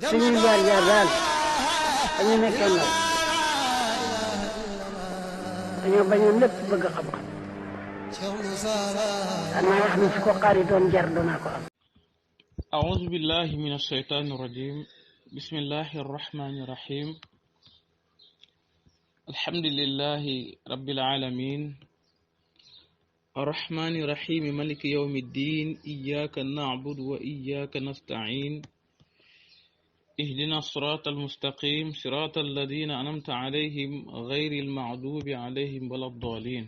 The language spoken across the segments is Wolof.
suñuy jaar jaar daal dañu nekkee ndaw dañoo bañoon lépp bëgg xam-xam danaa wax ne su ko xaari doon jar danaa ko am. أعوذ بالله من الشيطان الرجيم بسم الله الرحمن الرحيم الحمد لله رب العالمين الرحمن الرحيم مالك يوم الدين إياك نعبد وإياك نستعين اهدنا الصراط المستقيم صراط الذين أنعمت عليهم غير المغضوب عليهم ولا الضالين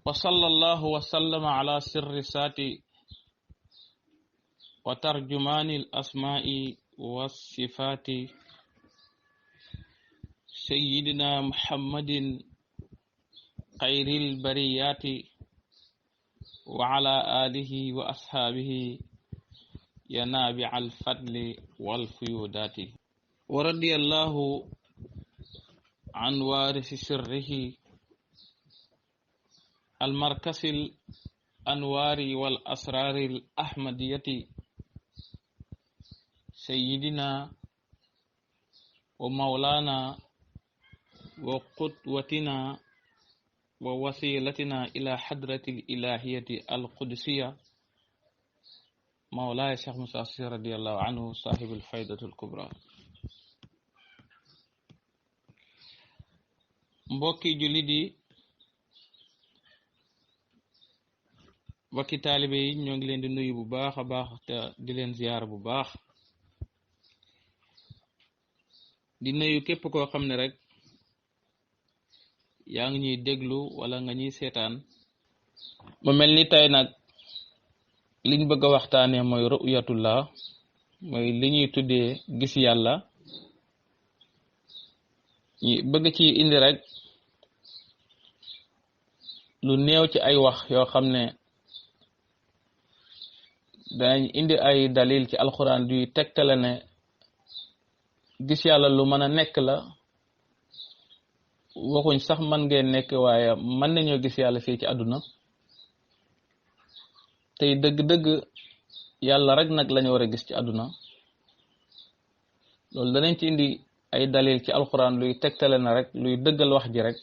وصلى الله وسلم على سر سات وترجمان الأسماء والصفات سيدنا محمد خير البريات وعلى آله وأصحابه ينابع الفضل والفيودات ورضي الله عن وارث سره المركز الأنوار والأسرار الأحمدية سيدنا ومولانا وقدوتنا ووسيلتنا إلى حضرة الإلهية القدسية مولاي شيخ موسى رضي الله عنه صاحب الفائدة الكبرى. mbokki jullit yi mbokki taalibe yi ñoo ngi leen di nuyu bu baax a baax te di leen ziyaar bu baax di nuyu képp koo xam ne rek yaa ngi ñuy déglu wala nga ñuy seetaan mu mel ni tey nag liñ bëgg a waxtaanee mooy ru'yatullah mooy li ñuy tuddee gis yàlla ñu bëgg ci indi rek lu néew ci ay wax yoo xam ne danañ indi ay dalil ci alxuraan duy tegtale ne gis yàlla lu mën a nekk la waxuñ sax mën ngeen nekk waaye mën nañoo gis yàlla fii ci àdduna tey dëgg-dëgg yàlla rek nag lañu war a gis ci àdduna loolu danañ ci indi ay dalil ci alxuraan luy tegtale na rek luy dëggal wax ji rek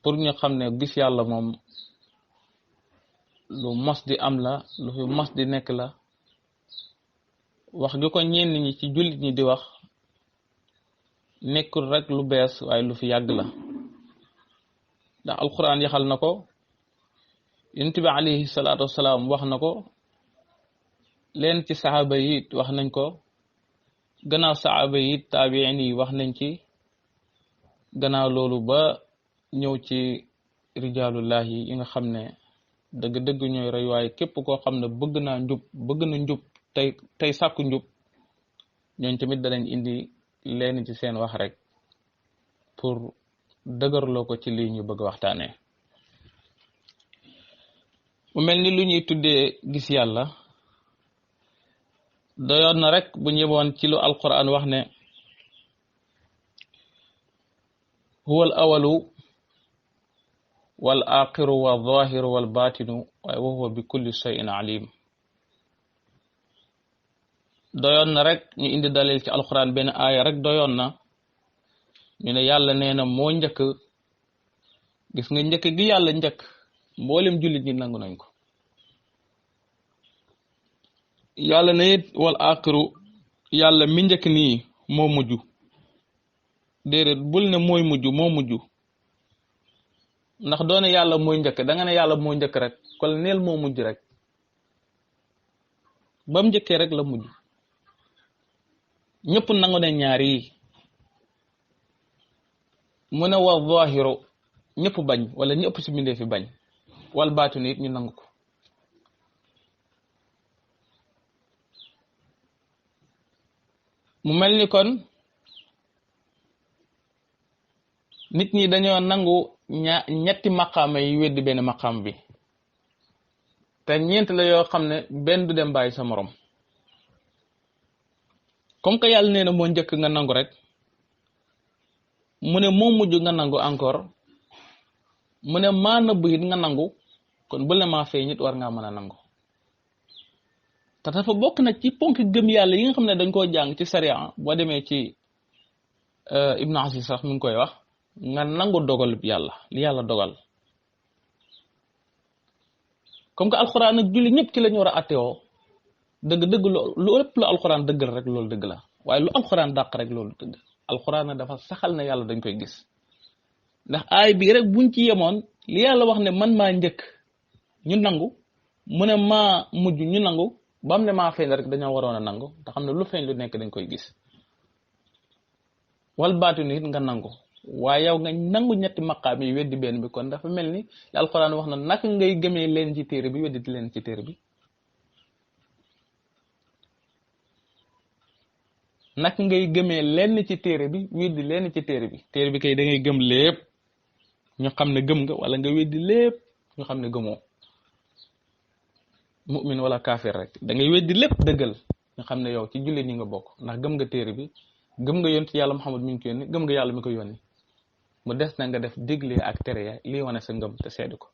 pour ñu xam ne gis yàlla moom lu mos di am la lu fi mos di nekk la wax gi ko ñenn ñi ci jullit ñi di wax nekkul rek lu bees waaye lu fi yàgg la ndax alquran yaxal na ko yonent bi alayhi salaatu wasalaam wax na ko leen ci saxaaba yi wax nañ ko gannaaw saxaaba yi taabiin yi wax nañ ci gannaaw loolu ba ñëw ci rijaalullahi yi nga xam ne dëgg-dëgg ñooy roy waaye képp koo xam ne bëgg na njub tey sàkku njub ñooñ tamit danañ indi leen ci seen wax rek pour dëgërloo ko ci lii ñu bëgg waxtaanee mu mel ni lu ñuy tuddee gis yàlla doyoon na rek bu ñëwoon ci lu alquran wax ne huwa al awalu wal axiru wal zahiru wal batinu waaye wa huwa bi kulli shay'in alim doyoon na rek ñu indi dalil ci alquran benn aaya rek doyoon na ñu ne yàlla nee na moo njëkk gis nga njëkk gi yàlla njëkk mboolem jullit ñi nangu nañ ko yàlla ne it wal axiru yàlla mi njëkk nii moo mujj déedéet bul ne mooy mujj moo mujj ndax doone yàlla mooy njëkk da nga ne yàlla moo njëkk rek kon neel moo mujj rek bam njëkkee rek la mujj ñëpp nangu ne ñaar yi mu ne wa zahiru ñëpp bañ wala ñëpp si mbindee fi bañ wal baatinu it ñu nangu ko mu mel ni kon nit ñi dañoo nangu ñetti maqaama yi weddi benn maqaam bi te ñeent la yoo xam ne benn du dem bàyyi sa morom comme que yàlla nee na moo njëkk nga nangu rek mu ne moo mujj nga nangu encore mu ne maa nëbb it nga nangu kon bu le maa feeñ it war ngaa mën a nangu te dafa bokk nag ci ponk gëm yàlla yi nga xam ne dañ koo jàng ci sariya boo demee ci Ibn Aziz sax mu ngi koy wax nga nangu dogal yàlla li yàlla dogal comme que alxuraan ak julli ñëpp ci lañu war a attewoo dëgg-dëgg lu ëpp lu alxuraan dëggal rek loolu dëgg la waaye lu alxuraan dàq rek loolu dëgg alxuraan na dafa saxal na yàlla dañ koy gis ndax aay bii rek buñ ci yemoon li yàlla wax ne man maa njëkk ñu nangu mu ne maa mujj ñu nangu ba am ne maa feeñ rek dañoo waroon a nangu te xam ne lu feeñ lu nekk dañ koy gis wal baatu nit nga nangu waaye yow nga nangu ñetti maqaam yi weddi benn bi kon dafa mel ni li alxuraan wax na naka ngay gëmee leen ci téere bi weddi leen ci téere bi naka ngay gëmee lenn ci téere bi weddi lenn ci téere bi kay da ngay gëm lépp ñu xam ne gëm nga wala nga weddi lépp ñu xam ne gëmoo mu'min wala kaafir rek da ngay weddi lépp dëggal ñu xam ne yow ci jullit ñi nga bokk ndax gëm nga téere bi gëm nga yonent yàlla Muhammad mi ngi ko yónni gëm nga yàlla mi ko yónni mu des na nga def digle ak tere ya lii wane sa ngëm te seede ko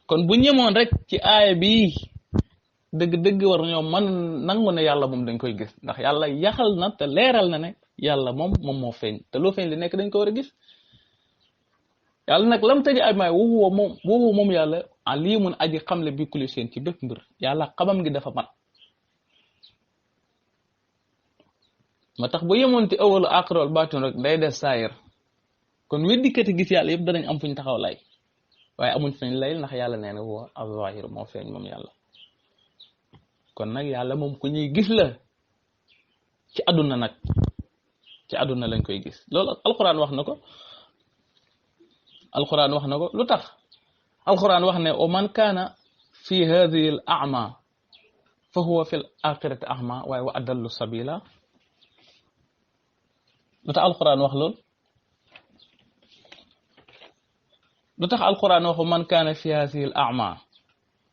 kon bu ñemoon rek ci aaya bi dëgg-dëgg war ñoo man nangu ne yàlla moom dañ koy gis ndax yàlla yaxal na te leeral na ne yàlla moom moo feeñ te loo feeñ li nekk dañ ko war a gis yàlla nag lam tëji ay maay woowu moom yàlla alimun aji xamle bi kulli seen ci bépp mbir yàlla xamam ngi dafa mat ma tax bu yemoon ci awalu aaxiru baatun rek day des saayir kon weddikati gis yàlla yëpp danañ am fuñ taxaw lay waaye amuñ fuñ lay ndax yàlla nee na huwa az-zaahir moo feeñ moom yàlla kon nag yàlla moom ku ñuy gis la ci àdduna nag ci àdduna lañ koy gis loolu alquran wax na ko lu tax alquran wax ne o man kaana fi hadhihi al a'ma fa huwa fi al akhirati a'ma waaye wa adallu sabila lu tax alquran wax loolu lu tax alquran wax man kaana fi hadhihi al a'ma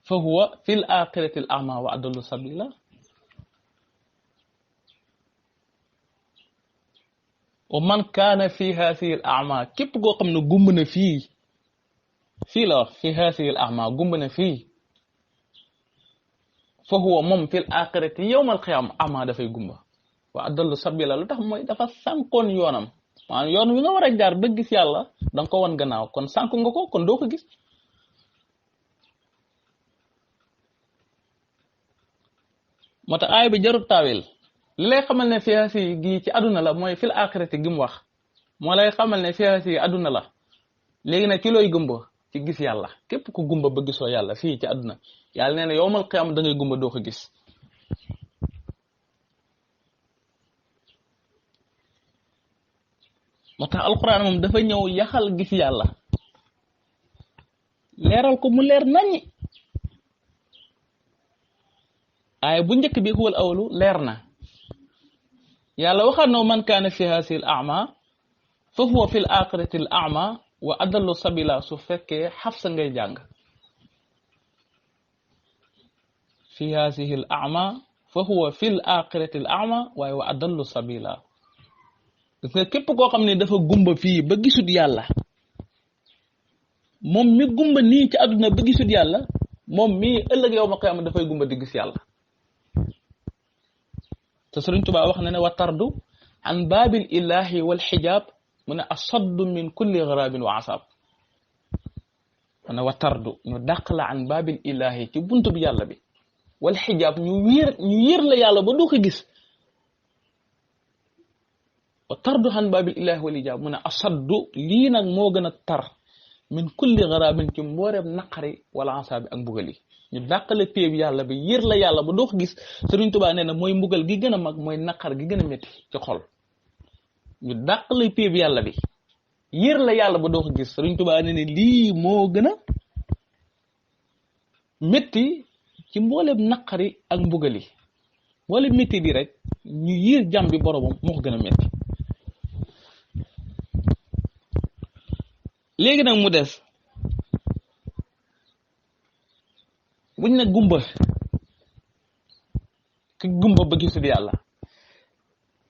fa huwa fi al akhirati al a'ma wa adallu sabila wa man kaana fi hadhihi al a'ma képp koo xam ne gumb na fii la wax fi hadhihi al a'ma gumb na fii fa huwa moom fi al akhirati yawm al qiyama a'ma dafay gumba wa adallu sabila lu tax mooy dafa sànkoon yoonam maanaam yoon wi nga war a jaar ba gis yàlla danga ko wan gannaaw kon sànku nga ko kon doo ko gis moo tax aaya bi jarut taawil li lay xamal ne fiyaasi gi ci àdduna la mooy fil aaxirati gi mu wax moo lay xamal ne fiyaasi àdduna la léegi nag ci looy gumba ci gis yàlla képp ku gumba ba gisoo yàlla fii ci àdduna yàlla nee na yowmal qiyaama da ngay gumba doo ko gis moo tax alquran moom dafa ñëw yaxal gis yàlla leeral ko mu leer naññi aaya bu njëkk bi huwal awlu leer na yàlla waxaat na man kaana fi haasihi al a'ma fa huwa fi l axirati al a'ma wa adallu sabila su fekkee xafsa ngay jàng fi haasihi al a'ma fa huwa fi l axirati al a'ma waaye wa adallu sabila parce que képp koo xam ne dafa gumba fii ba gisut yàlla moom mi gumba nii ci àdduna ba gisut yàlla moom mii ëllëg yow ma qiyaama dafay gumba di gis yàlla te Sëriñ Tuubaa wax na ne wa tardu an baabil ilahi wal xijaab mu ne asaddu min kulli gharabin wa asab mu ne wa tardu ñu dàq la an baabil ilahi ci buntu bi yàlla bi wal xijaab ñu yër la yàlla ba doo ko gis wa tardu an baabil ilahi wal xijaab mu ne asaddu lii nag moo gën a tar min kulli gharabin ci mbooreem naqari wala asaabi ak mbugal yi ñu dàqale péeb yàlla bi yër la yàlla ba doo ko gis Sëriñ Tuubaa nee na mooy mbugal gi gën a mag mooy naqar gi gën a métti ci xol ñu dàqale péeb yàlla bi yër la yàlla ba doo ko gis Sëriñ Tuubaa nee na lii moo gën a métti ci mbooleem naqari ak mbugal yi mbooleem métti di rek ñu yër jàmm bi boromam moo ko gën a métti léegi nag mu des buñ ne gumba ki gumba ba gisul yàlla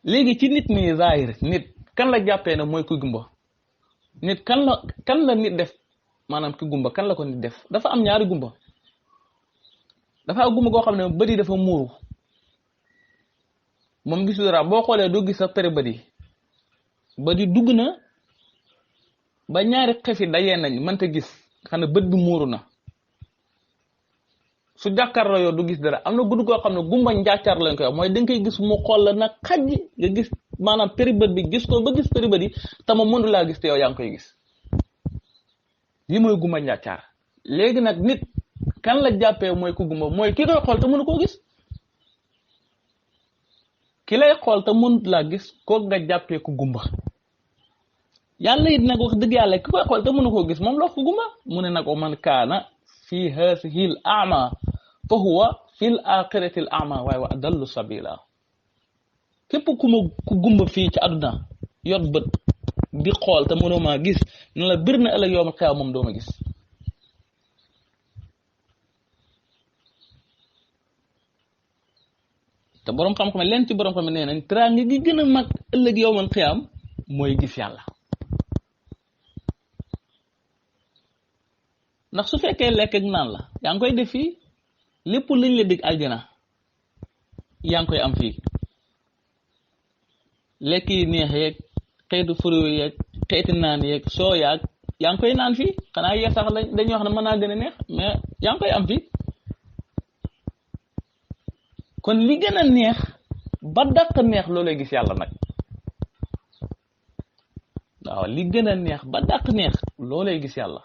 léegi ci nit nii zahir nit kan la jàppee ne mooy ku gumba nit kan la nit def maanaam ki gumba kan la ko nit def dafa am ñaari gumba dafa gumba goo xam ne bët yi dafa muuru moom gisul dara boo xoolee doo gis sa pere bët yi dugg na ba ñaari xef yi dajee nañ mënta gis xam ne bët bi muuru na su jàkkaarloo yow du gis dara am na gudd goo xam ne gumba njàccaar lañ koy wax mooy da nga koy gis mu xool la nag xaj nga gis maanaam peri bët bi gis ko ba gis peri bët yi te ma mënu laa gis te yow yaa ngi koy gis lii mooy gumba njàccaar léegi nag nit kan la jàppee mooy ku gumba mooy ki koy xool te mënu koo gis ki lay xool te mënut laa gis kooku nga jàppee ku gumba yàlla it nag wax dëgg yàlla ki koy xool te mënu koo gis moom la wax ku gumba mu ne nag man kaana fi haasihi l ama fa huwa fi l axirati l ama waaye wa adallu sabila képp ku gumba fii ci àdduna yor bët di xool te mënoo maa gis ne la bir na ëllëg yow ma xew moom doo ma gis te boroom xam-xam leen ci boroom xam nee nañ teraanga gi gën a mag ëllëg yow man xiyaam mooy gis yàlla ndax su fekkee lekk ak naan la yaa ngi koy def fii lépp luñ la dig aljana yaa ngi koy am fii lekk yi neex yeeg xeetu fruit yeeg xeeti naan yeeg soo yaag yaa ngi koy naan fii xanaa yee sax dañuy wax ne mën naa gën a neex mais yaa ngi koy am fii kon li gën a neex ba dàq neex loolay gis yàlla nag waaw li gën a neex ba dàq neex loolay gis yàlla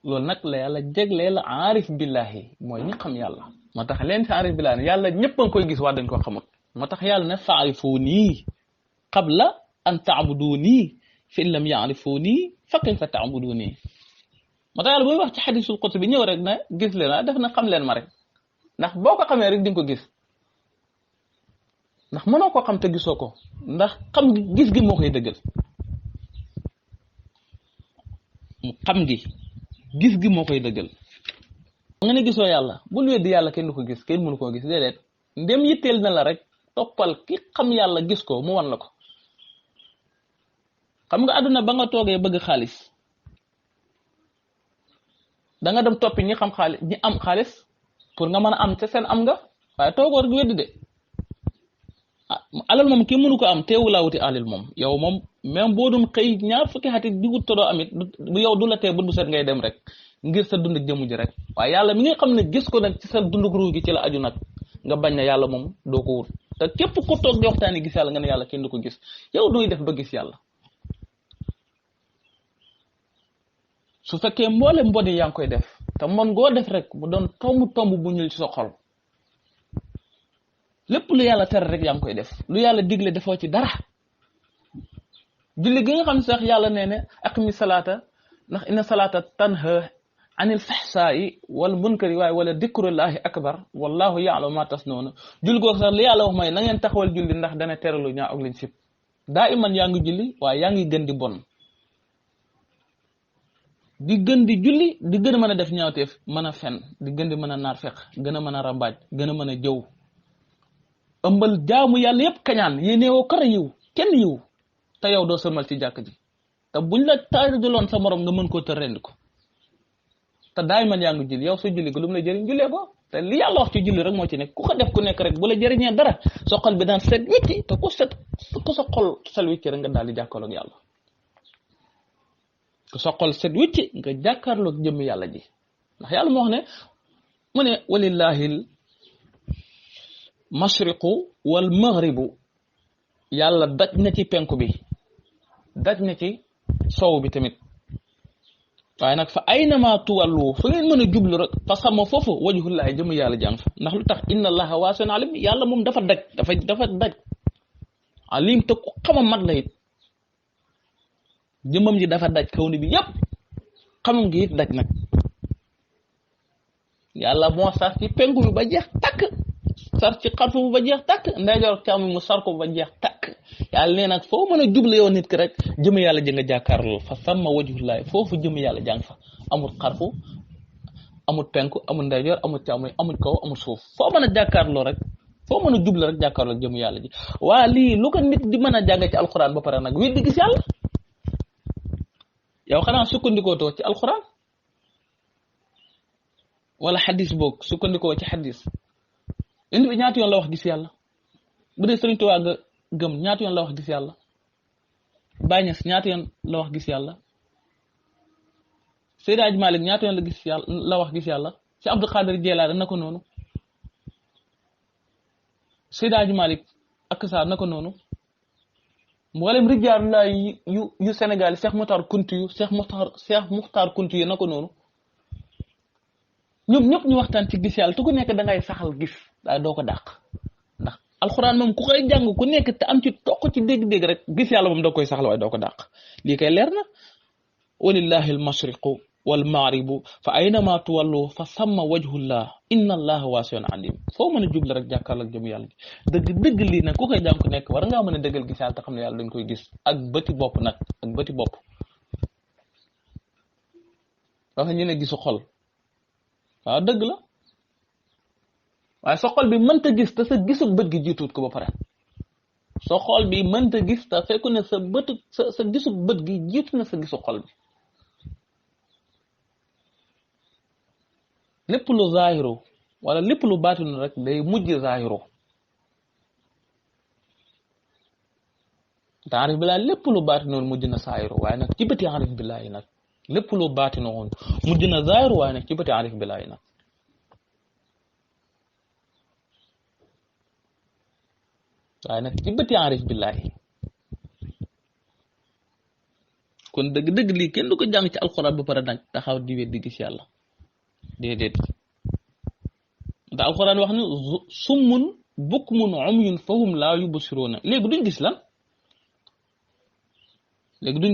loolu nag la yàlla jeglee la aarif billahi mooy ñi xam yàlla moo tax leen si aarif billahi yàlla ñëpp a ngi koy gis waa dañ ko xamut moo tax yàlla ne faarifuni qabla an taabuduni fa in lam yaarifuni fa kayfa taabuduni moo tax yàlla booy wax ci xadisul qudsi bi ñëw rek ne gis leen def na xam leen ma rek ndax boo ko xamee rek di nga ko gis ndax mënoo ko xam te gisoo ko ndax xam gis gi moo koy dëggal xam gi gis gi moo koy dëggal nga ne gisoo yàlla bul weddi yàlla kenn du ko gis kenn mënu koo gis déedéet ndem yitteel na la rek toppal ki xam yàlla gis ko mu wan la ko xam nga àdduna ba nga toogee bëgg xaalis da nga dem toppi ñi xam xaalis ñi am xaalis pour nga mën a am te seen am nga waaye toogoo rek weddi de alal moom ki mënu ko am teewu laa wuti alal moom yow moom même boo doon xëy ñaar fukki xati di wut todoo amit bu yow du la tee bu set ngay dem rek ngir sa dund jëmu ji rek waaye yàlla mi nga xam ne gis ko nag ci sa dund ruu gi ci la aju nag nga bañ na yàlla moom doo ko wut te képp ku toog di waxtaani gis yàlla nga ne yàlla kenn du ko gis yow nooy def ba gis yàlla su fekkee mboole mboni yaa ngi koy def te mon goo def rek mu doon tomb bu ñuul ci sa xol lépp lu yàlla tere rek yaa ngi koy def lu yàlla digle defoo ci dara julli gi nga xam sax yàlla nee ne aqimi salaata ndax inna salaata tanha anil fahsaa'i wal munkari waaye wala dikrullahi akbar wallahu ya'lamu ma tasnawna julli googu sax li yàlla wax mooy na ngeen taxawal julli ndax dana tere lu ñaaw ak liñ sib daa iman yaa ngi julli waaye yaa ngi gën di bon di gën di julli di gën a mën a def ñaawteef mën a fen di gën di mën a naar feq gën a mën a rambaaj gën a mën a jëw ëmbal jaamu yàlla yépp kañaan yéeneewoo kara yiw kenn yiw te yow doo sëlmal ci jàkk ji te buñ la taajaloon sa morom nga mën koo tër rendi ko te daay man yaa ngi julli yow sa julli ko lu mu la jëriñ jullee ko te li yàlla wax ci julli rek moo ci nekk ku ko def ku nekk rek bu la jëriñee dara sa xol bi daan set wicci te ku sa xol sel wicci rek nga daal di jàkkaarloog yàlla ku sa xol set wicci nga jàkkaarloog jëmm yàlla ji ndax yàlla moo wax ne mu ne walillahil mashriqu wal maghribu yàlla daj na ci penku bi daj na ci sow bi tamit waaye nag fa aynama tuwallu fa ngeen mën a jublu rek fa sama foofu wajhullahi jëm yàlla jàng fa ndax lu tax inna allaha waasi'un alim yàlla moom dafa daj dafa daj alim te ku xama mat la it jëmmam ji dafa daj kaw ni bi yépp xamam gi it daj nag yàlla moo sar ci penku bi ba jeex takk sar ci xarfu bu ba jeex takk ndeyjoor càmm mu sar ko ba jeex takk yàlla nee nag foo mën a juble yow nit ki rek jëm yàlla ji nga jàkkaarloo fa sama wajhullahi foofu jëm yàlla jàng fa amul xarfu amul penku amul ndeyjoor amul càmm amul kaw amul suuf foo mën a jàkkaarloo rek foo mën a juble rek jàkkaarloo jëm yàlla ji waa lii lu ko nit di mën a jàng ci alxuraan ba pare nag weddi gis yàlla yow xanaa sukkandikoo too ci alxuraan wala xadis boog sukkandikoo ci xadis yonent bi ñaata yoon la wax gis yàlla bu dee Sëriñ Tuubaa nga gëm ñaata yoon la wax gis yàlla Baay Ñas ñaata yoon la wax gis yàlla Seydi Hadji Malick ñaata yoon la wax gis yàlla ci Abdul Xaadir Jilaani na ko noonu Seydi Hadji Malick ak saa na ko noonu mboolem rijaalullaah yu Sénégal Cheikh Muxtaar Kunti yu na ko noonu ñoom ñëpp ñu waxtaan ci gis yàlla te ku nekk da ngay saxal gis waaye doo ko dàq ndax alxuraan moom ku koy jàng ku nekk te am ci toq ci dégg-dégg rek gis yàlla moom da koy saxal waaye doo ko dàq lii kay leer na walillahi almashriqu walmaghribu fa aynama tuwallu fa samma wajhullah inna allaha waasi'un alim foo mën a jublu rek jàkkaarloo ak jëm yàlla dëgg lii nag ku koy jàng ku nekk war ngaa mën a dëggal gis yàlla te xam ne yàlla dañ koy gis ak bëti bopp nag ak bëti bopp wax ñu ne gisu xol waaw dëgg la waaye sa xol bi mënta gis te sa gisu bët gi jiituut ko ba pare sa xol bi mënta gis te fekku ne sa bët sa gisu bët gi jiitu na sa gisu xol bi lépp lu zaahiru wala lépp lu baatinu rek day mujj zaahiru te arif billahi lépp lu baatinu mujj na zaahiru waaye nag ci bëti arif billahi nag lépp lu baatinu woon mujj na zaahiru waaye nag ci bëti arif billahi nag waaye nag ci bëti arif billahi kon dëgg lii kenn du ko jàng ci alxuraan ba pare nag taxaw di wet di gis yàlla déedéet te alxuraan wax ne summun bukmun umyun fahum laa yubsiruuna léegi duñ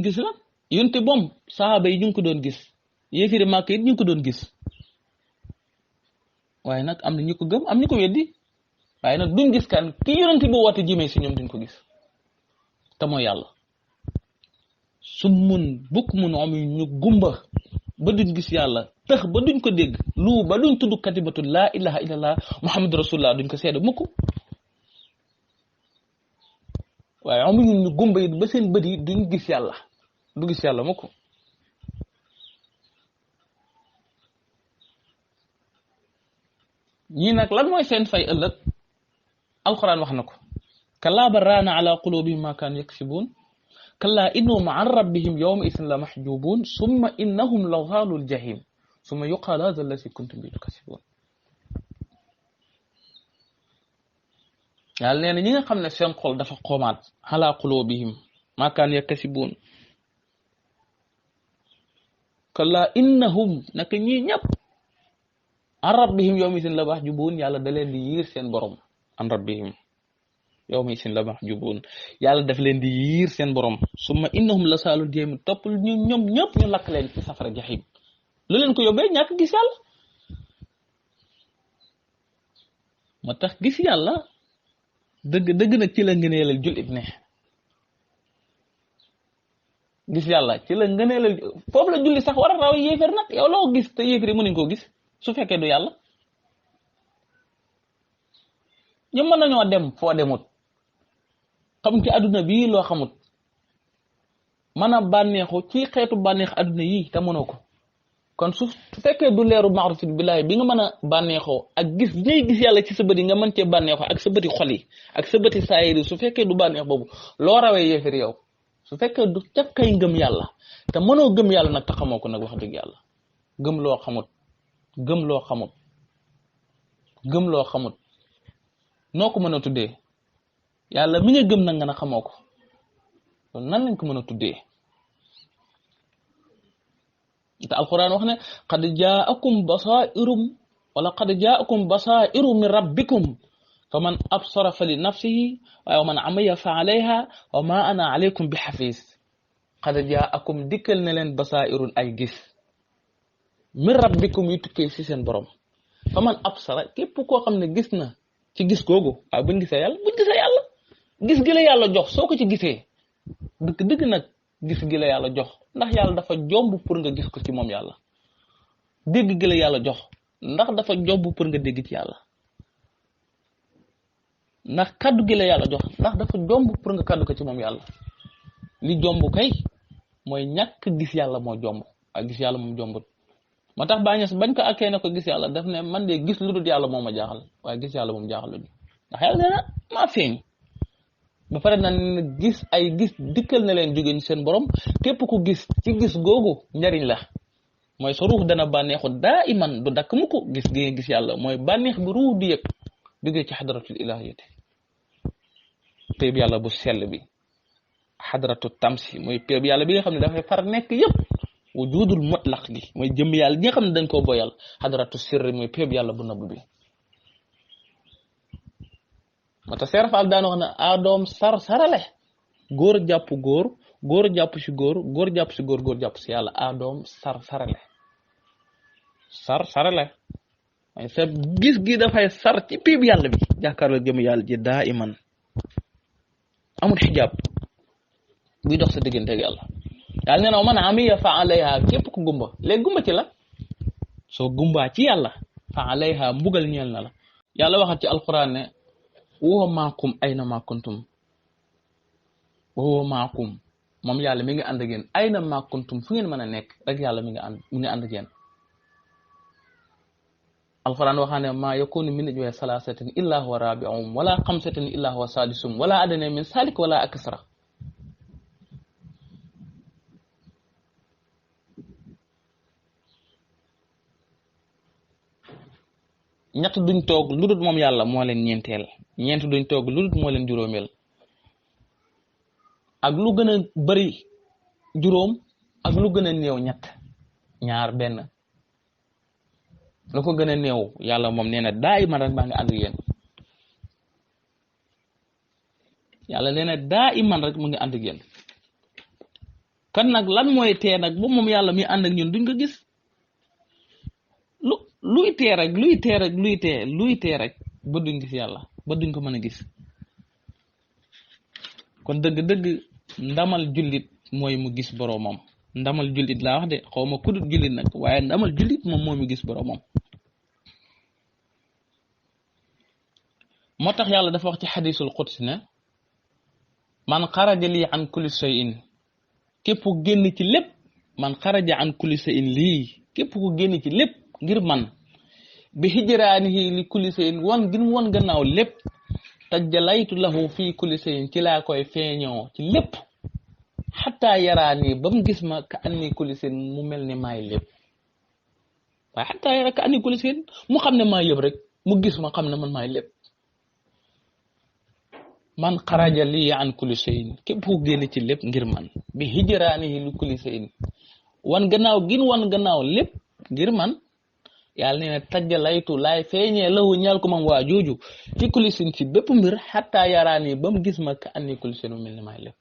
gis lan yonte boom saxaaba yi ñu ngi ko doon gis yéefiri màkk yi ñu ngi ko doon gis waaye nag am na ñu ko gëm am ñu ko weddi waaye nag duñ gis kan ki yonente bi woote jëmee si ñoom duñ ko gis te mooy yàlla summun bukmun umyun ñu gumba ba duñ gis yàlla tëx ba duñ ko dégg lu ba duñ tudd katibatu laa ilaha illallah muhammadu rasulullah duñ ko seede mukk waaye am ñu gumba yi ba seen bët yi duñ gis yàlla du gis yàlla mukk ñii nag lan mooy seen fay ëllëg alquran wax na ko kallaa bal raana ala qulubihim ma kaanu yaksibuun kallaa innahum an rabbihim yawma idin la mahjubuun summa innahum la zaalul jahim summa yuqaalu haadha allazi kuntum bihi tukazzibuun yàlla nee na ñi nga xam ne seen xol dafa xoomaat ala qulubihim ma kaanu yaksibuun kallaa innahum naka ñii ñëpp an rabbihim yawma idin la mahjubuun yàlla da leen di yiir seen borom an rabbihim yawma idin la mahjubuun yàlla daf leen di yiir seen borom summa innahum la zaalul jahim topp ñoom ñëpp ñu lakk leen ci safara jahim lu leen ko yóbbee ñàkk gis yàlla moo tax gis yàlla dëgg nag ci la ngëneelal jullit ne gis yàlla ci la ngëneelal foofu la julli sax war a raw yéeféer nag yow loo gis te yéeféer yi mënuñ koo gis su fekkee du yàlla ñu mën nañoo dem foo demut xam ci àdduna bii loo xamut mën a bànneexu ci xeetu bànneex àdduna yii te mënoo ko kon su fekkee du leeru maarifat billaahi bi nga mën a bànneexoo ak gis ñuy gis yàlla ci sa bët yi nga mën cee bànneexoo ak sa bëti xol yi ak sa bëti saayir yi su fekkee du bànneex boobu loo rawee yéeféer yow su fekkee du cakkay ngëm yàlla te mënoo gëm yàlla nag te xamoo ko nag wax dëgg yàlla gëm loo xamut noo ko mën a tuddee yàlla mi nga gëm nag nga na xamoo ko loolu nan lañ ko mën a tuddee te alquran wax ne qad jaakum basairu min rabbikum faman absara fa li nafsihi waaye wa man amiya fa alayha wa ma ana alaykum bi xafiis qad jaakum dikkal ne leen basairun ay gis min rabbikum yu tukkee si seen borom faman absara képp koo xam ne gis na ci gis googu waaye buñ gisee yàlla gis gi la yàlla jox soo ko ci gisee dëgg nag gis gi la yàlla jox ndax yàlla dafa jomb pour nga gis ko ci moom yàlla dégg gi la yàlla jox ndax dafa jomb pour nga dégg ci yàlla ndax kaddu gi la yàlla jox ndax dafa jomb pour nga kaddu ko ci moom yàlla li jomb kay mooy ñàkk gis yàlla moo jomb ak gis yàlla moom jombut moo tax bàñes bañ ko akkee ne ko gis yàlla daf ne man de gis lu dul yàlla moo ma jaaxal waaye gis yàlla moom jaaxaluñu ndax yàlla nee na maa feeñ ba pare na gis ay gis dikkal na leen jóge seen borom képp ku gis ci gis googu njariñ la mooy sa ruux dana bànneexu daa iman du dakk mu ko gis gi gis yàlla mooy bànneex bi ruux di yëg jógee ci xadratul ilahiyati péeb yàlla bu sell bi xadratu tamsi mooy péeb yàlla bi nga xam ne dafay far nekk yëpp wujudul mutlaq gi mooy jëm yàlla gi nga xam ne dañ koo boyal xadratu sirri mooy péeb yàlla bu nabb bi moo tax Seex Faal daan wax ne adoom sarale góor jàpp góor góor jàpp si góor góor jàpp si góor góor jàpp si yàlla adoom sarale waaye sa gis gi dafay sar ci péeb yàlla bi jàkkaarloo jëm yàlla ji daa iman amul xijaab buy dox sa diggante ak yàlla yàlla nee na man amiya fa alayha képp ku gumba léegi gumba ci la soo gumbaa ci yàlla fa alayha mbugal ñeel na la yàlla waxat ci alquran ne wa maakum ayna ma kuntum wa maakum moom yàlla mi ngi ànd ak yéen ayna ma kuntum fu ngeen mën a nekk rek yàlla mi ngi ànd ak yéen alquran waxaa ne ma yakunu min najwa salasatin illa huwa rabi'uhum wala xamsatin illa huwa sadisuhum wala adna min salik wala aksara ñett duñ toog lu dul moom yàlla moo leen ñeenteel ñeent duñ toog lu dul moo leen juróomeel ak lu gën a bari juróom ak lu gën a néew ñett ñaar benn lu ko gën a néew yàlla moom nee na daa iman rek maa ngi ànd ak yéen yàlla nee na daa iman rek mu ngi ànd ak yéen kan nag lan mooy tee nag ba moom yàlla mi ànd ak ñun duñ ko gis luy tee rek ba duñ gis yàlla ba duñ ko mën a gis kon dëgg-dëgg ndamal jullit mooy mu gis boroomam ndamal jullit laa wax de xaw ma kudut jullit nag waaye ndamal jullit moom mooy mu gis boroomam moo tax yàlla dafa wax ci xadisul qudsi ne man xaraja lii an kulli shay'in képp ku génn ci lépp man xaraja an kulli shay'in lii képp ku génn ci lépp ngir man bi hijraanihi li kulli shay'in wan gin wan gannaaw lépp tajjalaytu lahu fii kulli shay'in ci laa koy feeñoo ci lépp xataa yaraani ba mu gis ma ka anni kulli shay'in mu mel ni maay lépp waaye xataa yara ka anni kulli shay'in mu xam ne maay yëpp rek mu gis ma xam ne man maay lépp man xaraja lii an kulli shay'in képp ku génn ci lépp ngir man bi hijraanihi li kulli shay'in wan gannaaw gin wan gannaaw lépp ngir man yàlla nee na tajjalaytu laay feeñee lahu ñaal ko man waa jooju ci kulli shay'in ci bépp mbir xataa yaraani ba mu gis ma ka anni kulli shay'in mu mel ni maay lépp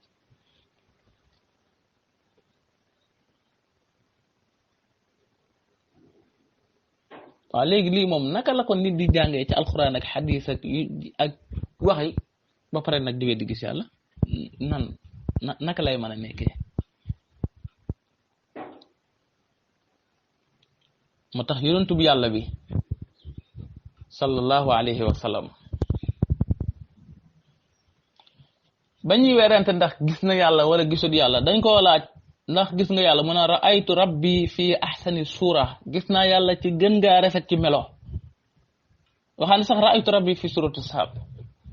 waaw léegi lii moom naka la ko nit di jàngee ci alxuraan ak xadiis ak waxi ba pare nag di weddi gis yàlla naka lay mën a nekkee moo tax yonentu bi yàlla bi sallallahu alayhi wa sallam ba ñuy werante ndax gis na yàlla wala gisut yàlla dañ koo laaj ndax gis nga yàlla mu ne ra'aytu rabbi fi ahsani suura gis naa yàlla ci gën ngaa rafet ci melo waxaan sax ra'aytu rabbi fi surati sahab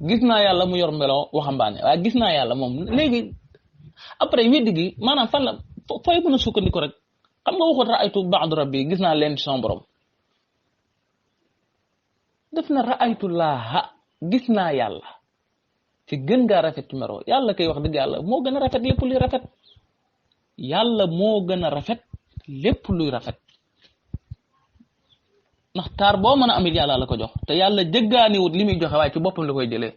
gis naa yàlla mu yor melo waxambaane waaye gis naa yàlla moom léegi après weddi gi maanaam fan la fooy mën a sukkandiku rek xam nga waxut ra'aytu ba'du rabbi gis naa leen ci son borom def na ra'aytu laaha gis naa yàlla ci gën ngaa rafet ci melo yàlla kay wax dëgg yàlla moo gën a rafet lépp luy rafet yàlla moo gën a rafet lépp luy rafet ndax taar boo mën a amit yàlla la ko jox te yàlla jëggaaniwut li muy joxe waaye ci boppam la koy jëlee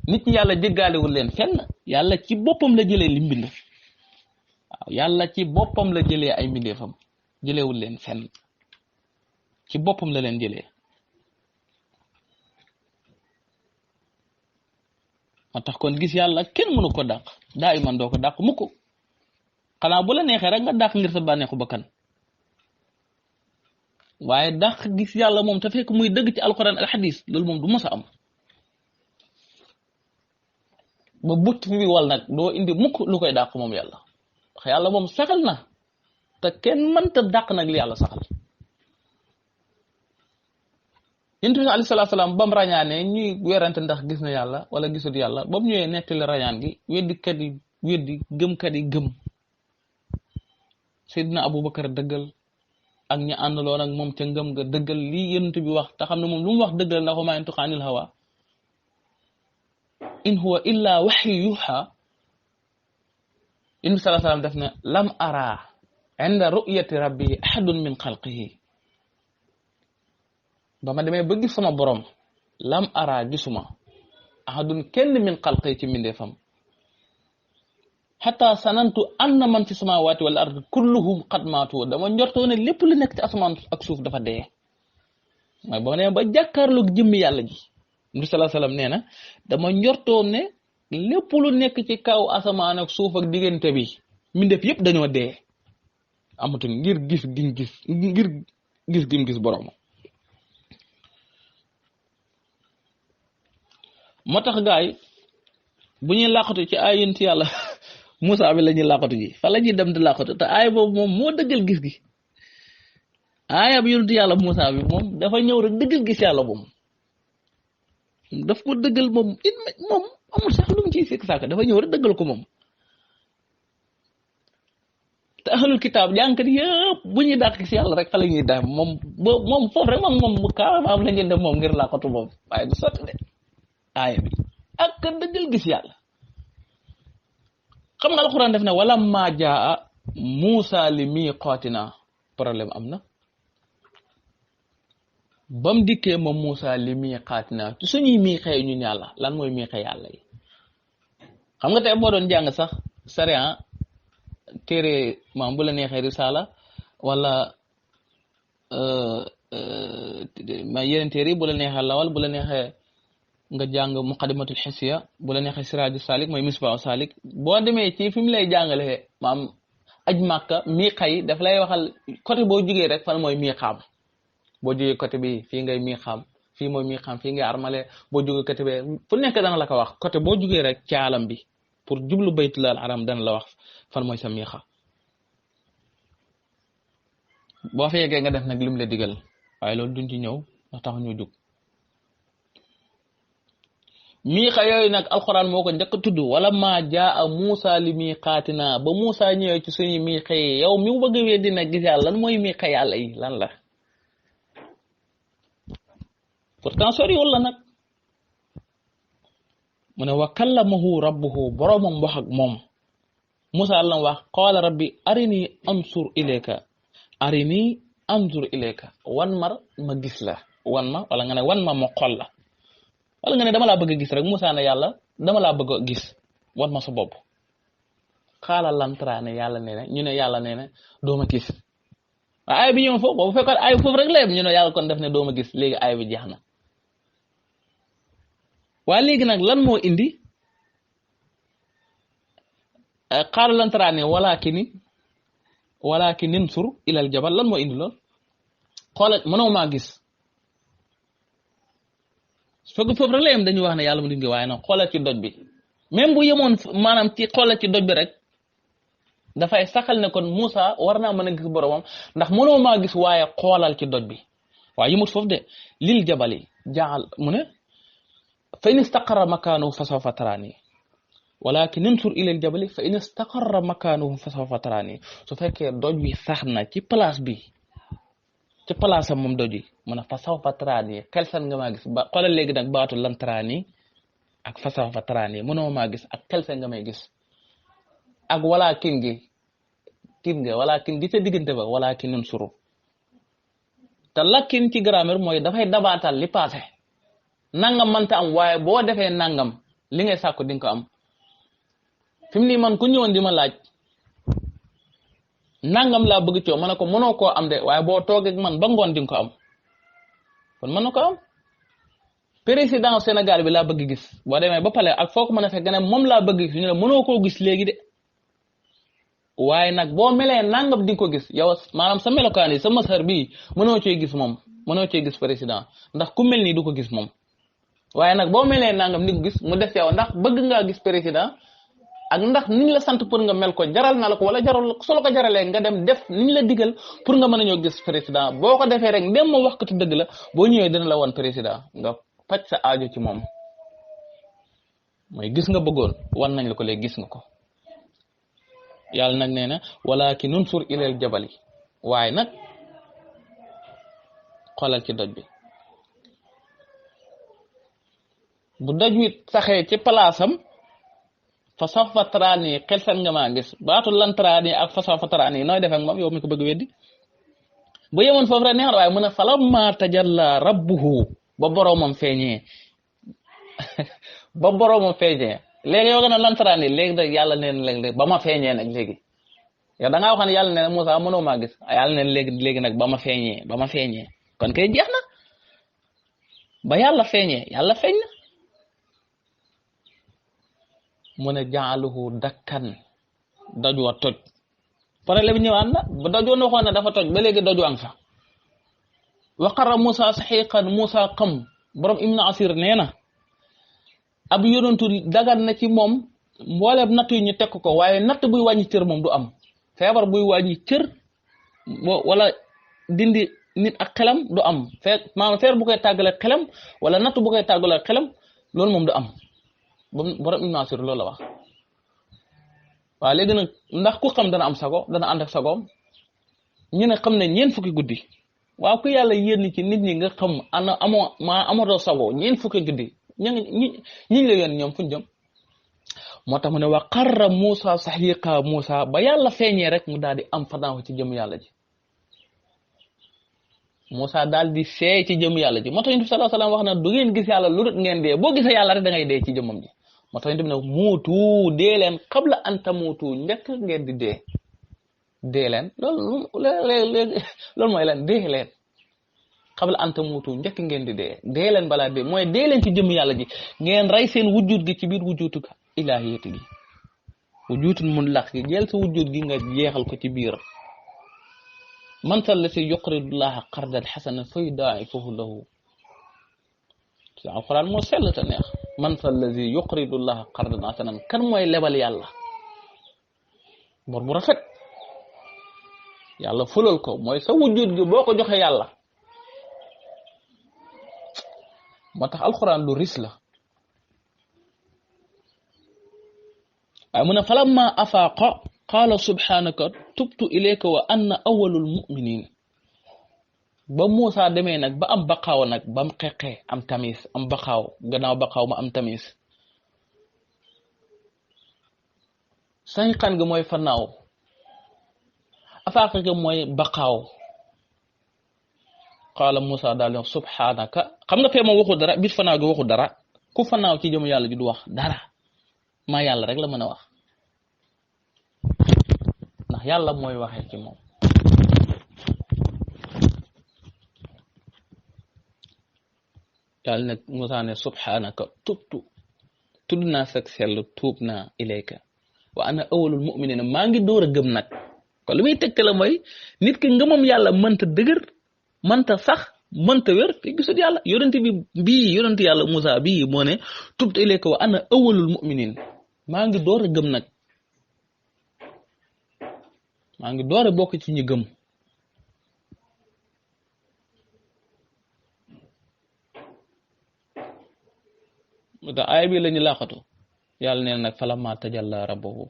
nit ñi yàlla jëggaaniwut leen fenn yàlla ci boppam la jëlee li mbind waaw yàlla ci boppam la jëlee ay mbindeefam jëleewul leen fenn ci boppam la leen jëlee moo tax kon gis yàlla kenn mënu ko dàq daa iman doo ko dàq mukk xanaa bu la neexee rek nga dàq ngir sa bànneexu bakkan waaye dàq gis yàlla moom te fekk muy dëgg ci alquran ak xadis loolu moom du mos a am ba butt fi bi wal nag doo indi mukk lu koy dàq moom yàlla ndax yàlla moom saxal na te kenn mënta dàq nag li yàlla saxal yonent bi alayhi salaatu salaam bam rañaane ñuy werante ndax gis na yàlla wala gisut yàlla ba mu ñëwee nettali rañaan gi weddikat yi weddi gëmkat yi gëm Seydina Abubakar dëggal ak ñi àndaloon ak moom ca ngëm nga dëggal lii yonent bi wax te xam ne moom lu mu wax dëggal ndax wa maa yantiqu anil hawa in huwa illa waxyu yuha yonent bi sallallahu alayhi wasallam def ne lam ara inda ru'yati rabbi ahadun min xalqihi ba ma demee ba gis sama borom lam ara gisuma ahadun kenn min xalqihi ci mbindeefam xataa sanantu anna man fi samaawaati wal ard kulluhum qad maatu dama njortoo ne lépp lu nekk ci asamaan ak suuf dafa dee mooy ba ma demee ba jàkkaarloog jëmmi yàlla ji Nabi sallallahu alayhi wasallam nee na dama njortoo ne lépp lu nekk ci kaw asamaan ak suuf ak diggante bi mbindeef yëpp dañoo dee amatuñ ngir gis gim gis borom moo tax gaay bu ñuy làqatu ci ay yonent yàlla Moussa bi la ñuy làqatu ji fa la ñuy dem di làqatu te aaya boobu moom moo dëggal gis gi aaya bi yonent yàlla Moussa bi moom dafa ñëw rek dëggal gis yàlla moom daf ko dëggal moom moom amul sax lu mu ciy sikk sàkk dafa ñëw rek dëggal ko moom te ahlul kitaab jàngkat yëpp bu ñuy dàq gis yàlla rek fa la ñuy dem moom foofu rek moom bu carrément am la ñuy dem moom ngir làqatu moom waaye du sotti de aaya bi ak dëggal gis yàlla xam nga alxuraan def ne wala maa jaa Muusa li miiqaatinaa problème am na bam dikkee moom Muusa li miiqaatinaa ci suñuy miiqee ñun yàlla lan mooy miiqee yàlla yi xam nga tey boo doon jàng sax sariya téere maam bu la neexee risaala wala ma yeneen téere bu la neexee lawal bu la neexee nga jàng muqaddimatul xisiya bu la neexee siraaju salik mooy misbaahu salik boo demee ci fi mu lay jàngalee maam aj màkka miiqa yi daf lay waxal côté boo jugee rek fan mooy miiqaam boo jugee côté bi fii ngay miiqaam fii mooy miiqaam fii ngay armale boo jugee côté bi fu nekk dana la ko wax côté boo jugee rek ci alam bi pour jublu baytullahil haram dana la wax fan mooy sa miiqa boo fa yeggee nga def nag lim la digal waaye loolu duñ ci ñëw ndax tax ñu jug miiqa yooyu nag alxuraan moo ko njëkk a tudd wala maa jaa Muusa li miiqaatinaa ba Muusa ñëwee ci suñu miiqa yi yow mi bëgg a weddi nag gis yàlla lan mooy miiqa yàlla yi lan la pourtant soriwul la nag mu ne wa kallamahu rabbuhu boromam wax ak moom Muusa lan wax qaala rabbi arini anzur ilayka wan ma gis la wan ma wala nga ne wan ma xool la wala nga ne dama laa bëgg a gis rek Moussa ne yàlla dama laa bëgg a gis wan ma sa bopp xaala lantra ne yàlla nee na ñu ne yàlla nee na dooma gis waaye ay bi ñëw foofu bu fekkoon ay foofu rek la yem ñu ne yàlla kon def ne dooma gis léegi ay bi jeex na waaye léegi nag lan moo indi xaala lantra ne walakin insur ilal jabal lan moo indi lool xoola mënoo maa gis foofu rek la yem dañuy wax ne yàlla mu dinga waaye nag xoolal ci doj bi même bu yemoon maanaam ci xoolal ci doj bi rek dafay saxal ne kon Moussa war naa mën a gis boromam ndax mënoo maa gis waaye xoolal ci doj bi waaye yimut foofu de lil jabali jaal mu ne fa in istaqarra makaanahu fa sawfa taraani walakin insur ilal jabali fa in istaqarra makaanahu fa sawfa taraani su fekkee doj bi sax na ci place bi ci place am moom doj yi mu ne fa sawfa taraani xelsan nga maa gis ba xoolal léegi nag baatu lan taraani ak fa sawfa taraani mënoo maa gis ak xelsan nga may gis ak walakin gi ca diggante ba walakin insuru te lakkin ci grammaire mooy dafay dabaatal li passé nangam mënta am waaye boo defee nangam li ngay sàkku di nga ko am fi mu nii man ku ñëwoon di ma laaj nangam laa bëgg coow ma ne ko mënoo koo am de waaye boo toogee ak man ba ngoon di nga ko am kon mën na ko am président Sénégal bi laa bëgg gis boo demee ba pale ak foo ko mën a fekk ne moom laa bëgg gis ñu ne mënoo koo gis léegi de waaye nag boo melee nangam di nga ko gis yow maanaam sa melokaan yi sa masar bii mënoo cee gis moom mënoo cee gis président ndax ku mel nii du ko gis moom waaye nag boo melee nangam di ko gis mu des yow ndax bëgg ngaa gis président ak ndax niñ la sant pour nga mel ko jaral na la ko wala jaral su la ko jaralee nga dem def niñ la digal pour nga mën a ñëw gis président boo ko defee rek dem ma wax ko ci dëgg la boo ñëwee dina la woon président nga faj sa aajo ci moom mooy gis nga bëggoon wan nañ la ko léegi gis nga ko yàlla nag nee na walakin unsur ilal jabali waaye nag xoolal ci doj bi bu doj wi saxee ci palaasam fa sawfa taraani xel san nga maa gis baatu lan taraani ak fa sawfa taraani nooy def ak moom yow mi ko bëgg weddi bu yemoon foofu rek neex na waaye mu ne falamma tajalla rabbuhu ba boroomam feeñee ba boroomam feeñee léegi yow nga ne lan taraani léegi nag yàlla neen léegi ba ma feeñee nag léegi yow da ngaa wax ne yàlla ne Moussa mënoo maa gis yàlla neen léegi nag ba ma feeñee kon kay jeex na ba yàlla feeñee yàlla feeñ na mu ne jaaluhu dakkan doj wa toj problème bi ñëwaat na ba doj woon waxoon ne dafa toj ba léegi doj ang fa wa qarra Moussa saxiqan Moussa xam borom Ibn Asir nee na ab yonantu dagan na ci moom mbooleem natt yi ñu tekk ko waaye natt buy wàññi cër moom du am feebar buy wàññi cër wala dindi nit ak xelam du am maanaam feebar bu koy tàggale xelam wala natt bu koy tàggale xelam loolu moom du am borom Ibn Asir loolu la wax waaw léegi nag ndax ku xam dana am sago dana ànd ak sagoom ñu ne xam ne ñeent fukki guddi waaw ku yàlla yéen ci nit ñi nga xam amatoo sago ñeent fukki guddi ñi la yoon ñoom fuñ jëm moo tax mu ne wa qarra Moussa saxiqa Moussa ba yàlla feeñee rek mu daal di am fanaaw ci jëm yàlla ji Moussa daal di seey ci jëm yàlla ji moo tax Yonent bi sallallahu alayhi wasallam wax na du ngeen gis yàlla lu dul ngeen dee boo gisee yàlla rek da ngay dee ci jëmmam ji moo tax Yonent bi ne muutu dee leen qabla an tamuutu njëkk ngeen di dee leen loolu mooy lan dee leen qabla an tamuutu njëkk ngeen di dee leen balaa dee mooy dee leen ci jëm yàlla ji ngeen rey seen wujjut gi ci biir wujjutu ilaahiyati gi wujjutun mun lax gi jël sa wujjut gi nga jeexal ko ci biir man sallati yuqridu llaha qardan hasanan fa yudaa'ifuhu lahu ci alquran moo sell te neex man sallati yuqridu llaha qardan hasanan kan mooy lebal yàlla bor bu rafet yàlla fulal ko mooy sa wujjut gi boo ko joxe yàlla moo tax alquran lu ris la waaye mu ne falamma afaaqa qaala subhanaka tubtu ilayka wa anna awwalul mu'minin ba Moussa demee nag ba am baqaaw nag ba mu xeexee am tamis am baqaaw gannaaw baqaaw ma am tamis saxiqan ga mooy fanaaw afaaqa ga mooy baqaaw qaala Moussa daal di wax subhanaka xam nga fee moom waxu dara biir fanaaw gi waxu dara ku fanaaw ci jëm yàlla ji du wax dara maa yàlla rek la mën a wax ndax yàlla mooy waxee ci moom yàlla nag Moussa ne subhanaka tubtu tudd naa sag sell tuub naa ilayka wa ana awwalul mu'minina maa ngi door a gëm nag kon li muy tegte la mooy nit ki ngëmam yàlla mënta dëgër mënta sax mënta wér te gisut yàlla yonent yàlla Moussa bii moo ne tubtu ilayka wa ana awwalul mu'minin maa ngi door a gëm nag maa ngi door a bokk ci ñi gëm da aaya bi la ñu laaxatu yàlla nee na nag falamma tajalla rabbuhu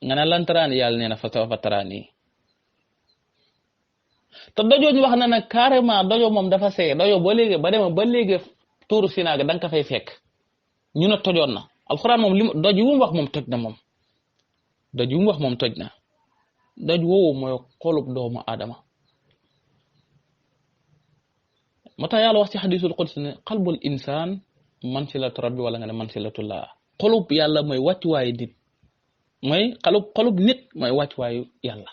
nga ne lan taraani yàlla nee na fa sawfa taraani te dojooñ wax na nag carrément dojoo moom dafa see dojoo ba dema ba léegi tuuru Sinaa ga da nga ko fay fekk ñu ne tojoon na alxuraan moom doj wu mu wax moom toj na moom doj wu mu wax moom toj na doj woowu mooy xolub doomu aadama moo tax yàlla wax ci xadisul qudsi ne qalbul insaan mansilatu rabbi wala nga ne mansilatullah xolub yàlla mooy wàccuwaayu nit mooy xolub nit mooy wàccuwaayu yàlla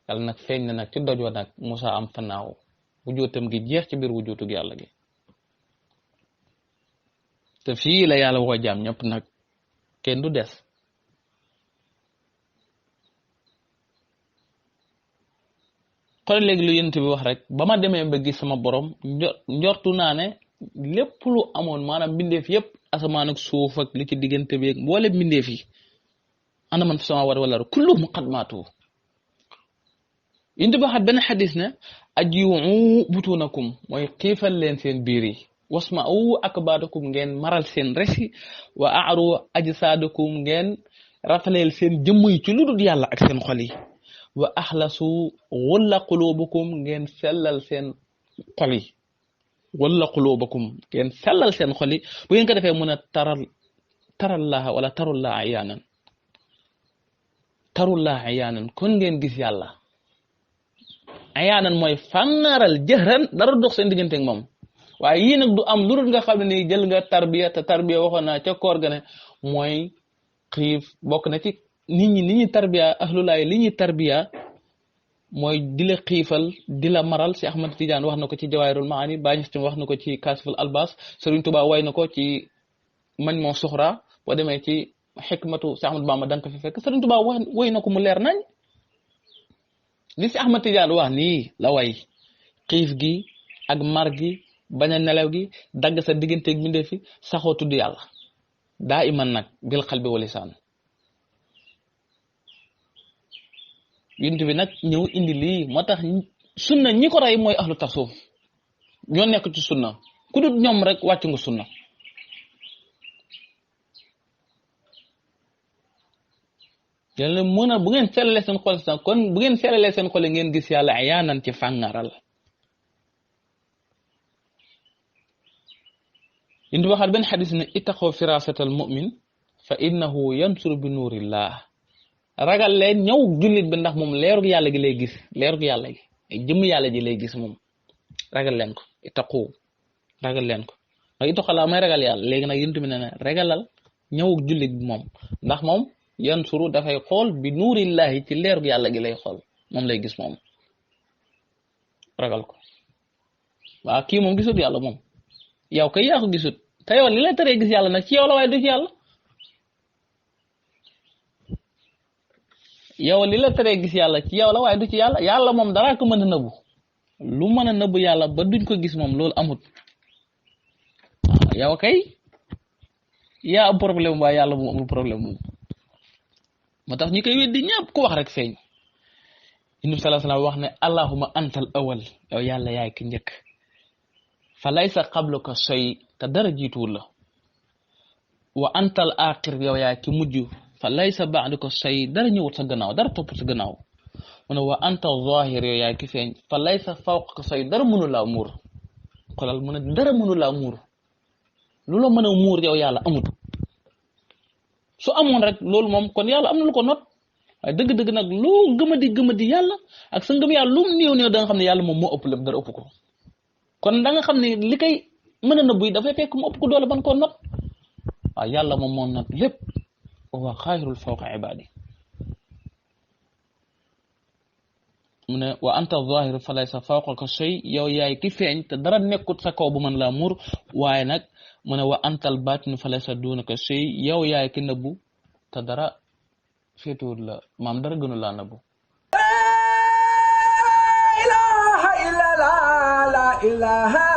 yàlla nag feeñ na nag ci doj wa nag Moussa am fanaaw wujootam gi jeex ci biir wujootug yàlla gi te fii la yàlla woo jaam ñëpp nag kenn du des xool léegi lu yent bi wax rek ba ma demee ba gis sama borom njortu naa ne lépp lu amoon maanaam bindeef yëpp asamaan ak suuf ak li ci diggante bi boole mbindeef yi ana man fi sama war wala kulluhum qad maatu indi baxat benn xadis ne ajiwu butunakum mooy xiifal leen seen biir yi wasma'u akbaadakum ngeen maral seen resi wa aaru ajsaadakum ngeen rafaleel seen jëmm yi ci lu dul yàlla ak seen xol yi wa axlasu walla qulubukum ngeen sellal seen xol yi walla qulubukum ngeen sellal seen xol yi bu ngeen ko defee mën a tarallaha wala tarullaha ayaanan kon ngeen gis yàlla ayaanan mooy fàngaaral jëhran dara dox seen diggante ak moom waaye yii nag du am lu dul nga xam ne nii jël nga tarbiya te tarbiya waxoon naa ca koor ga ne mooy xiif bokk na ci nit ñi tarbiya ahlulaay li ñuy tarbiya mooy di la xiifal di la maral si Ahmad Tidiane wax na ko ci Jawaahirul Maani Baay ci wax na ko ci Kaasiful Albaas Sëriñ Tuubaa way na ko ci mañ moo suxra boo demee ci xikmatu si Ahmad Bamba danga ko fi fekk Sëriñ Tuubaa way na ko mu leer nañ li si Ahmad Tidiane wax nii la way xiif gi ak mar gi bañ a nelaw gi dagg sa digganteeg mbindeef fi saxoo tudd yàlla daa iman nag bil xalbi wa lisaan yonent bi nag ñëw indi lii moo tax sunna ñi ko rey mooy ahlu tasawuf ñoo nekk ci sunna ku dul ñoom rek wàcc nga sunna yàlla mën a bu ngeen sellalee seen xol sax kon bu ngeen sellalee seen xol ngeen gis yàlla ayaanan ci fàngaral indi waxaat benn xadis ne ittaqoo firasatal mu'min fa innahu yansuru bi nuurillah ragal leen ñëw jullit bi ndax moom leerug yàlla gi lay gis leerug yàlla gi jëmm yàlla ji lay gis moom ragal leen ko ittaqu ragal leen ko ndax ittaqalaa may ragal yàlla léegi nag yonent bi ne ragalal ñëwug jullit bi moom ndax moom yansuru dafay xool bi nuurillahi ci leerug yàlla gi lay xool moom lay gis moom ragal ko waaw kii moom gisut yàlla moom yow kay yaa ko gisut te yow li la teree gis yàlla nag ci yow la waaye du ci yàlla yow li la teree gis yàlla ci yow la waaye du ci yàlla yàlla moom dara ko mën a nëbbu lu mën a nëbbu yàlla ba duñ ko gis moom loolu amut yow kay yaa am problème waaye yàlla moom amul problème moom moo tax ñi koy weddi ñëpp ku wax rek feeñ Nabi sallallahu alayhi wasallam wax ne allahumma antal awal yow yàlla yaay ki njëkk fa laysa qabluka shay te dara jiituwul la wa antal aaxir yow yaay ki mujj fa laysa ba'duka shay dara ñëwut sa gannaaw dara topp sa gannaaw mu ne wa antal zaahir yow yaay ki feeñ fa laysa fawqaka shay dara mënu laa muur xolal mu ne dara mënu laa muur lu la mën a muur yow yàlla amut su amoon rek loolu moom kon yàlla am na lu ko not waaye dëgg-dëgg nag loo gëmadi yàlla ak sa ngëm yàlla lu mu néew da nga xam ne yàlla moom moo ëpp lépp dara ëpp ko kon da nga xam ne li koy mën a nëbbu dafay fekk mu ëpp ko doole ban koo not waaw yàlla moom moo not lépp wa huwa xaahirul fawqa ibaadi mu ne wa anta zaahiru fa laysa fawqaka shay yow yaay ki feeñ te dara nekkut sa kaw bu mën laa muur waaye nag mu ne wa antal baatinu fa laysa duunaka shay yow yaay ki nëbbu te dara féetuwut la maam dara gënu laa nëbbu la ilaha illallah la ilaha